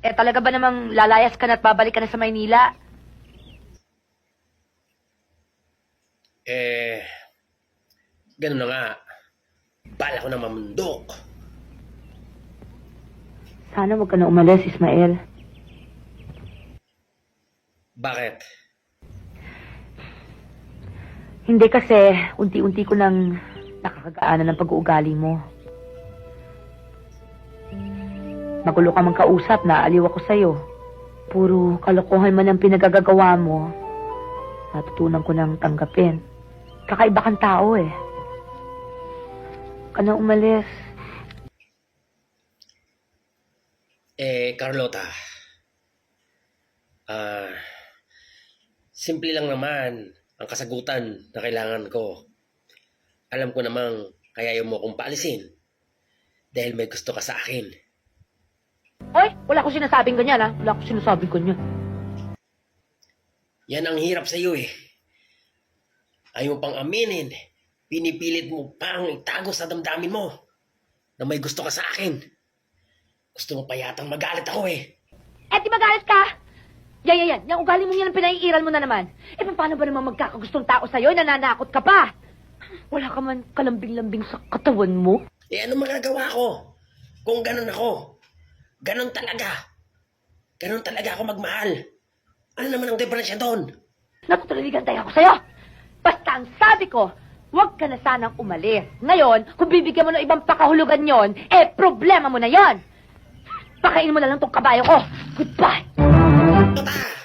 Eh, talaga ba namang lalayas ka na at babalik ka na sa Maynila? Ganun na nga. Bala ko na mamundok. Sana wag ka na umalis, Ismael. Bakit? Hindi kasi, unti-unti ko nang nakakagaanan ng pag-uugali mo. Magulo ka mang kausap, naaliw ako sa'yo. Puro kalokohan man ang pinagagagawa mo. Natutunan ko nang tanggapin. Kakaiba kang tao eh. Ka na umalis. Carlota. Simple lang naman ang kasagutan na kailangan ko. Alam ko namang kaya ayaw mo akong paalisin dahil may gusto ka sa akin. Oy, wala akong sinasabing ganyan ha. Wala akong sinasabing ganyan. Yan ang hirap sa iyo eh. Ayaw mo pang aminin. Pinipilit mo pang itago sa damdamin mo na may gusto ka sa akin. Gusto mo pa yatang magalit ako eh. Eh, di magalit ka? Yan. Yung ugali mo yan ang pinaiiral mo na naman. Eh, paano ba naman magkakagustong tao sa'yo? Nananakot ka pa. Wala ka man kalambing-lambing sa katawan mo. Ano magagawa ko? Kung ganun ako. Ganun talaga. Ganun talaga ako magmahal. Ano naman ang diferensya doon? Natutuliligan tayo ako sa'yo. Basta ang sabi ko, huwag ka na sanang umalis. Ngayon, kung bibigyan mo ng ibang pakahulugan yon, problema mo na yon. Pakainin mo na lang tong kabayo ko. Goodbye! Tota!